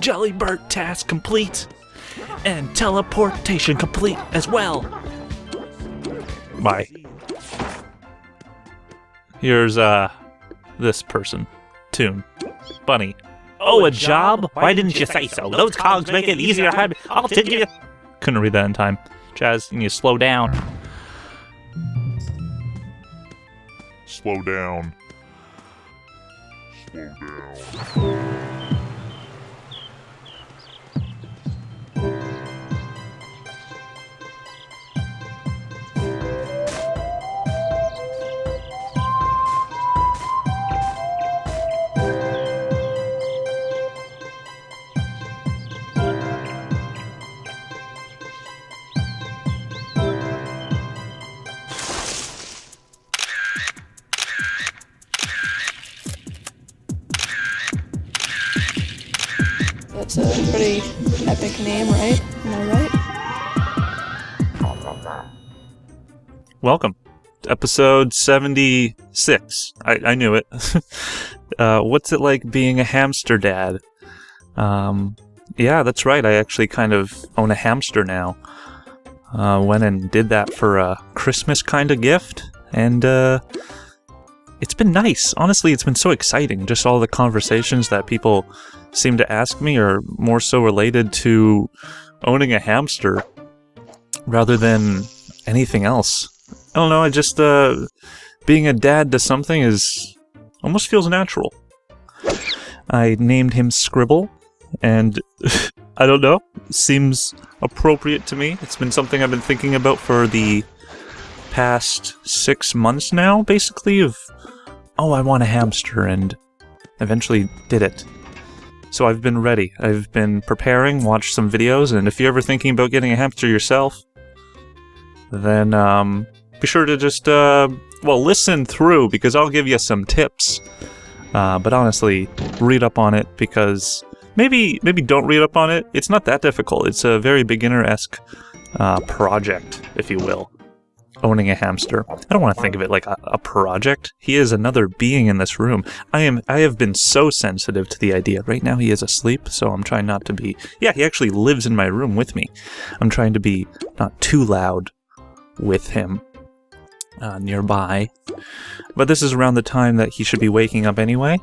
Jellybird task complete. And teleportation complete as well. Bye. Here's, this person. Toon. Bunny. Oh, a job? Why didn't you say so? Those cogs make it easier. I'll take you. Couldn't read that in time. Chaz, you need to slow down. Slow down. Slow down. That's a pretty epic name, right? Am I right? Welcome to episode 76. I knew it. What's it like being a hamster dad? Yeah, that's right. I actually kind of own a hamster now. Went and did that for a Christmas kind of gift, and it's been nice. Honestly, it's been so exciting. Just all the conversations that people seem to ask me are more so related to owning a hamster rather than anything else. I don't know, I just, being a dad to something almost feels natural. I named him Scribble, and I don't know, seems appropriate to me. It's been something I've been thinking about for the past 6 months now, basically, I want a hamster, and eventually did it. So I've been ready. I've been preparing, watched some videos, and if you're ever thinking about getting a hamster yourself, then be sure to just, listen through, because I'll give you some tips. But honestly, read up on it, because maybe don't read up on it. It's not that difficult. It's a very beginner-esque project, if you will. Owning a hamster. I don't want to think of it like a project. He is another being in this room. I have been so sensitive to the idea. Right now he is asleep, so I'm trying not to be... Yeah, he actually lives in my room with me. I'm trying to be not too loud with him nearby. But this is around the time that he should be waking up anyway.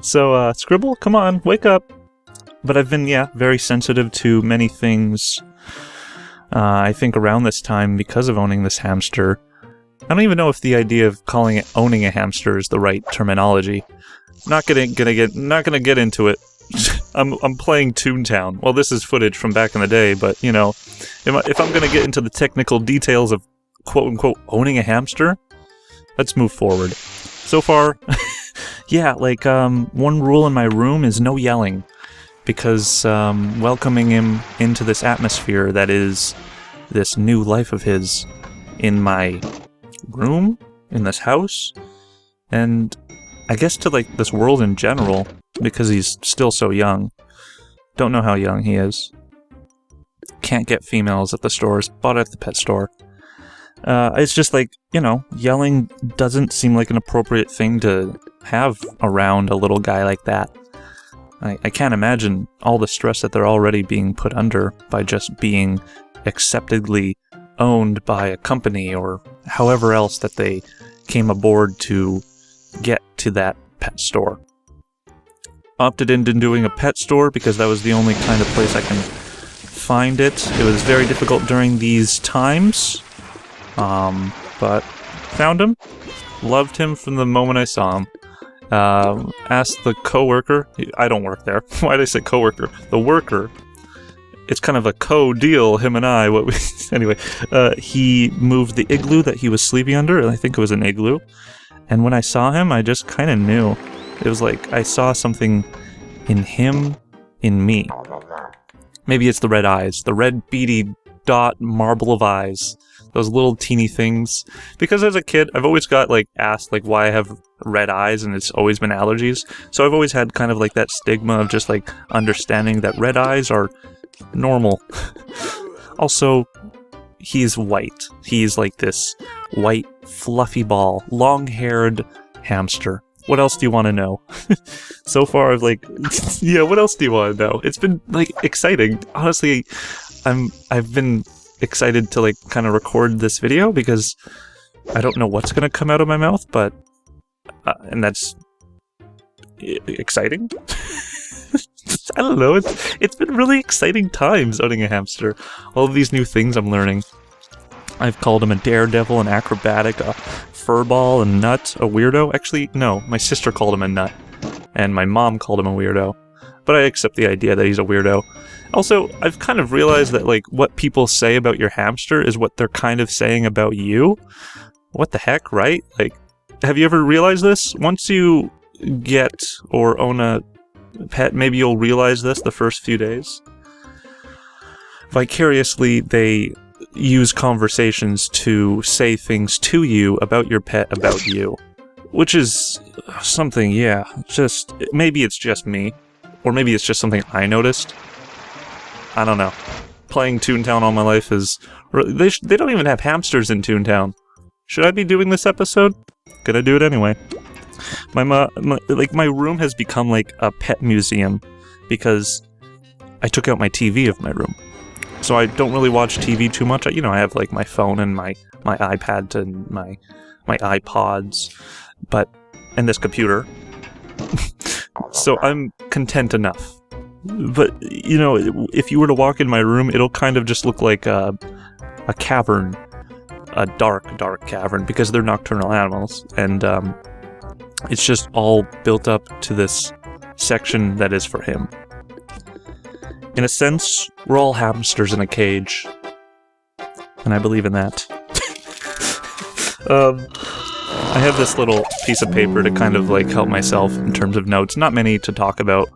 So, Scribble, come on, wake up. But I've been, very sensitive to many things... I think around this time, because of owning this hamster, I don't even know if the idea of calling it owning a hamster is the right terminology. Not gonna get into it. I'm playing ToonTown. Well, this is footage from back in the day, but you know, if I'm gonna get into the technical details of quote unquote owning a hamster, let's move forward. So far, one rule in my room is no yelling. Because welcoming him into this atmosphere that is this new life of his in my room, in this house, and I guess to this world in general, because he's still so young. Don't know how young he is. Can't get females at the stores, bought at the pet store. It's just yelling doesn't seem like an appropriate thing to have around a little guy like that. I can't imagine all the stress that they're already being put under by just being acceptedly owned by a company or however else that they came aboard to get to that pet store. Opted into doing a pet store because that was the only kind of place I can find it. It was very difficult during these times, but found him, loved him from the moment I saw him. Asked the coworker. I don't work there. Why did I say coworker? The worker. It's kind of a co-deal, him and I. Anyway, he moved the igloo that he was sleeping under, and I think it was an igloo. And when I saw him, I just kind of knew. It was like I saw something in him, in me. Maybe it's the red eyes, the red beady dot marble of eyes. Those little teeny things. Because as a kid, I've always got asked why I have red eyes, and it's always been allergies. So I've always had kind of that stigma of just understanding that red eyes are normal. Also, he's white. He's this white fluffy ball, long-haired hamster. what else do you want to know? So far, I've like, yeah, what else do you want to know? It's been like exciting. Honestly, I've been excited to like kind of record this video because I don't know what's gonna come out of my mouth, but and that's exciting. I don't know. It's been really exciting times owning a hamster. All of these new things I'm learning. I've called him a daredevil, an acrobatic, a furball, a nut, a weirdo. Actually, no, my sister called him a nut, and my mom called him a weirdo. But I accept the idea that he's a weirdo. Also, I've kind of realized that like what people say about your hamster is what they're kind of saying about you. What the heck, right? Like, have you ever realized this? Once you get or own a pet, maybe you'll realize this the first few days. Vicariously, they use conversations to say things to you about your pet, about you. Which is something, yeah, just, maybe it's just me. Or maybe it's just something I noticed. I don't know. Playing ToonTown all my life is... They don't even have hamsters in ToonTown. Should I be doing this episode? Gonna do it anyway. My room has become like a pet museum because I took out my TV of my room. So I don't really watch TV too much. You know, I have like my phone and my iPad and my iPods, and this computer. So I'm content enough. But, you know, if you were to walk in my room, it'll kind of just look like a cavern. A dark cavern, because they're nocturnal animals. And it's just all built up to this section that is for him. In a sense, we're all hamsters in a cage. And I believe in that. I have this little piece of paper to kind of like help myself in terms of notes. Not many to talk about.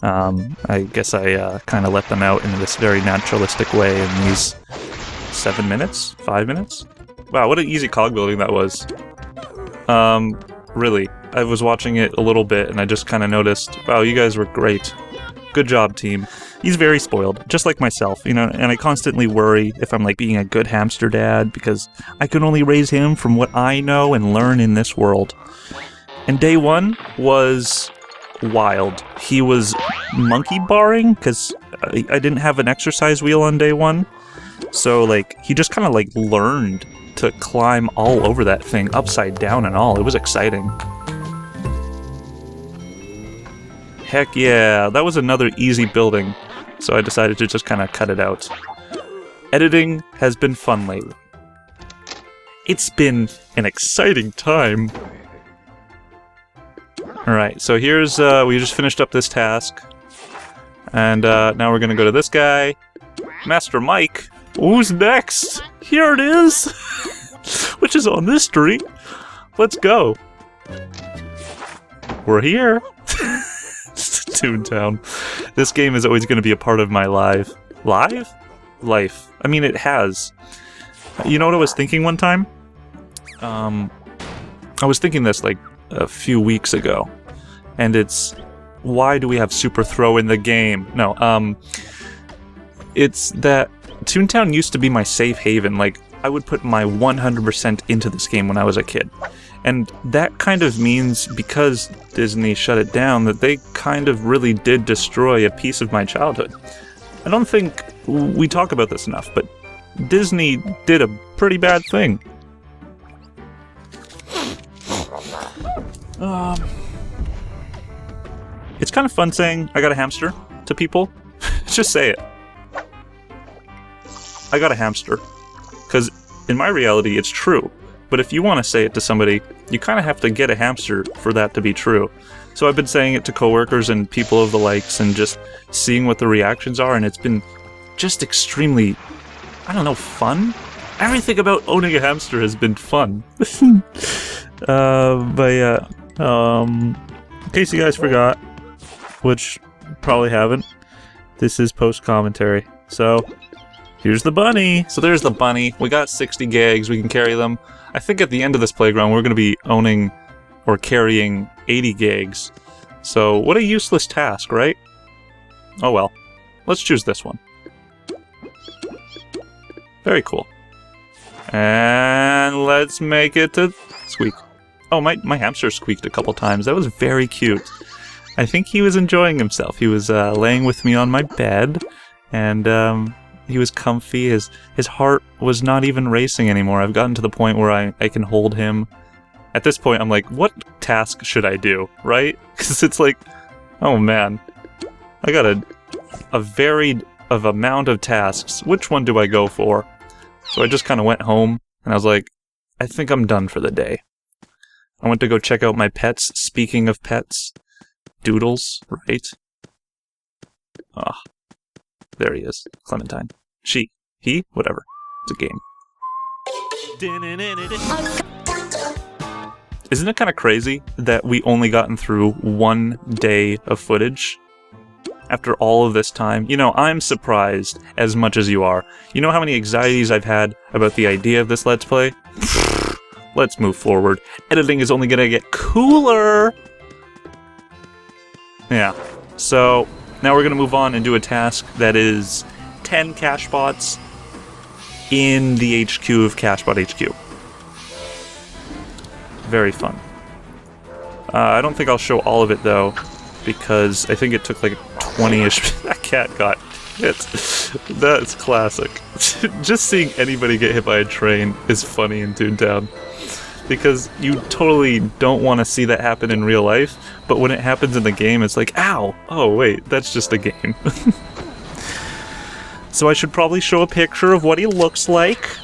I guess I kind of let them out in this very naturalistic way in these 7 minutes? 5 minutes? Wow, what an easy cog building that was. Really. I was watching it a little bit and I just kind of noticed, wow, you guys were great. Good job, team. He's very spoiled, just like myself, you know, and I constantly worry if I'm like being a good hamster dad because I can only raise him from what I know and learn in this world. And day one was wild. He was monkey barring because I didn't have an exercise wheel on day one. So like he just kind of like learned to climb all over that thing, upside down and all. It was exciting. Heck yeah, that was another easy building, so I decided to just kind of cut it out. Editing has been fun lately. It's been an exciting time. Alright, so here's, we just finished up this task. And now we're gonna go to this guy. Master Mike. Who's next? Here it is! Which is on this street. Let's go. We're here. ToonTown. This game is always going to be a part of my life. Life. I mean, it has. You know what I was thinking one time? I was thinking this like a few weeks ago. And it's, why do we have super throw in the game? No, it's that ToonTown used to be my safe haven. Like, I would put my 100% into this game when I was a kid. And that kind of means, because Disney shut it down, that they kind of really did destroy a piece of my childhood. I don't think we talk about this enough, but Disney did a pretty bad thing. It's kind of fun saying, I got a hamster, to people. Just say it. I got a hamster. Because in my reality, it's true. But if you want to say it to somebody, you kind of have to get a hamster for that to be true. So I've been saying it to coworkers and people of the likes and just seeing what the reactions are, and it's been just extremely, I don't know, fun? Everything about owning a hamster has been fun. But yeah, in case you guys forgot, which probably haven't, this is post-commentary. So, here's the bunny! So there's the bunny. We got 60 gigs, we can carry them. I think at the end of this playground we're going to be owning or carrying 80 gigs. So what a useless task, right? Oh well. Let's choose this one. Very cool. And let's make it to Squeak. Oh, my hamster squeaked a couple times. That was very cute. I think he was enjoying himself. He was laying with me on my bed, and he was comfy. His heart was not even racing anymore. I've gotten to the point where I can hold him. At this point, I'm like, what task should I do, right? Because it's like, oh man, I got a varied of amount of tasks. Which one do I go for? So I just kind of went home, and I was like, I think I'm done for the day. I went to go check out my pets. Speaking of pets, Doodles, right? Ah, there he is. Clementine. She. He? Whatever. It's a game. Isn't it kind of crazy that we only gotten through 1 day of footage? After all of this time? You know, I'm surprised as much as you are. You know how many anxieties I've had about the idea of this Let's Play? Let's move forward. Editing is only gonna get cooler! Yeah. So, now we're gonna move on and do a task that is 10 cash bots in the HQ of Cashbot HQ. Very fun. I don't think I'll show all of it though, because I think it took like 20-ish. That cat got hit. That's classic. Just seeing anybody get hit by a train is funny in ToonTown, because you totally don't want to see that happen in real life, but when it happens in the game, it's like, ow! Oh wait, that's just a game. So I should probably show a picture of what he looks like.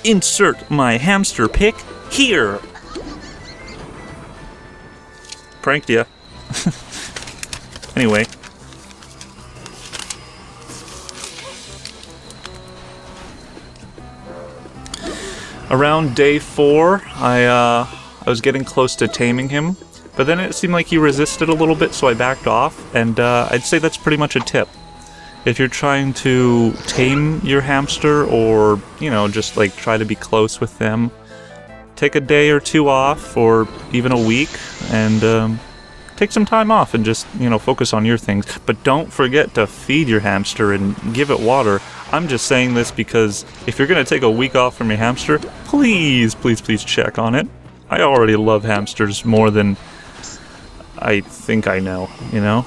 Insert my hamster pic here. Pranked ya. Anyway. Around day 4, I was getting close to taming him, but then it seemed like he resisted a little bit, so I backed off, and I'd say that's pretty much a tip. If you're trying to tame your hamster, or, you know, just like try to be close with them, take a day or 2 off, or even a week, and take some time off and just, you know, focus on your things. But don't forget to feed your hamster and give it water. I'm just saying this because if you're going to take a week off from your hamster, please, please, please check on it. I already love hamsters more than I think I know, you know?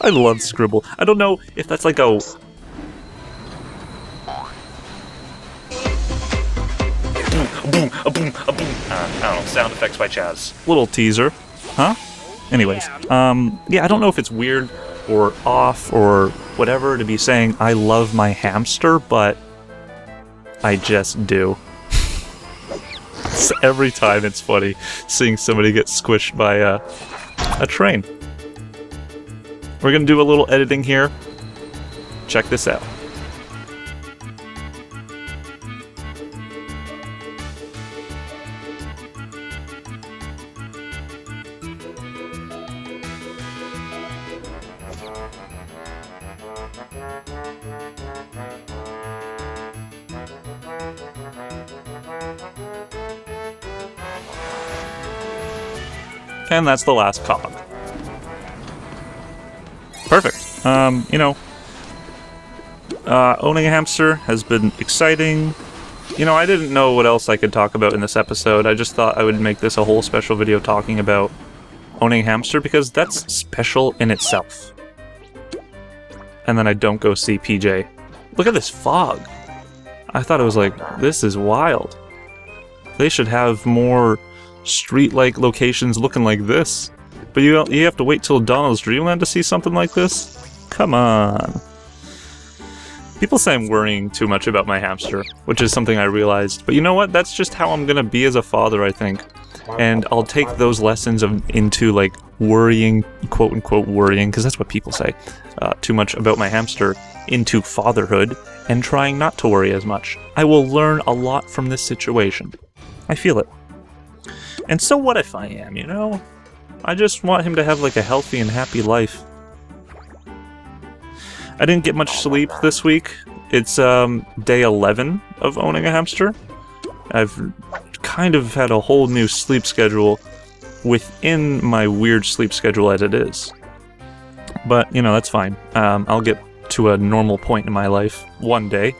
I love Scribble. I don't know if that's like a... boom, a boom, a boom. I don't know, sound effects by Chaz. Little teaser. Huh? Anyways, yeah, I don't know if it's weird or off or whatever to be saying I love my hamster, but I just do. So every time it's funny seeing somebody get squished by a train. We're gonna do a little editing here. Check this out. And that's the last cog. Perfect. You know, owning a hamster has been exciting. You know, I didn't know what else I could talk about in this episode. I just thought I would make this a whole special video talking about owning a hamster, because that's special in itself. And then I don't go see PJ. Look at this fog. I thought it was like, this is wild. They should have more street-like locations looking like this. But you have to wait till Donald's Dreamland to see something like this? Come on. People say I'm worrying too much about my hamster, which is something I realized. But you know what? That's just how I'm gonna be as a father, I think. And I'll take those lessons into, like, worrying, quote-unquote worrying, because that's what people say, too much about my hamster, into fatherhood, and trying not to worry as much. I will learn a lot from this situation. I feel it. And so what if I am, you know? I just want him to have, like, a healthy and happy life. I didn't get much sleep this week. It's day 11 of owning a hamster. I've kind of had a whole new sleep schedule within my weird sleep schedule as it is. But, you know, that's fine. I'll get to a normal point in my life one day.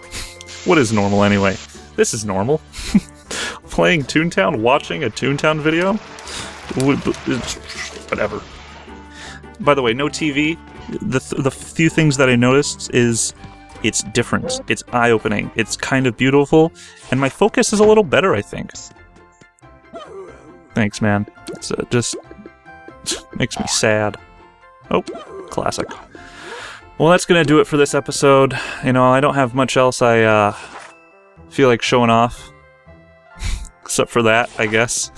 What is normal anyway? This is normal. Playing ToonTown, watching a ToonTown video? Whatever. By the way, no TV. The few things that I noticed is it's different. It's eye-opening. It's kind of beautiful. And my focus is a little better, I think. Thanks, man. It's just makes me sad. Oh, classic. Well, that's gonna do it for this episode. You know, I don't have much else I feel like showing off. Except for that, I guess.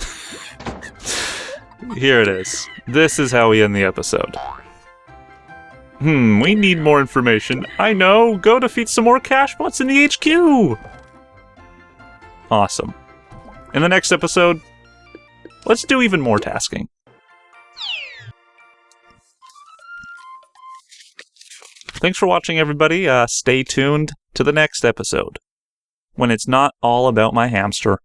Here it is. This is how we end the episode. We need more information. I know! Go defeat some more cash bots in the HQ! Awesome. In the next episode, let's do even more tasking. Thanks for watching, everybody. Stay tuned to the next episode, when it's not all about my hamster.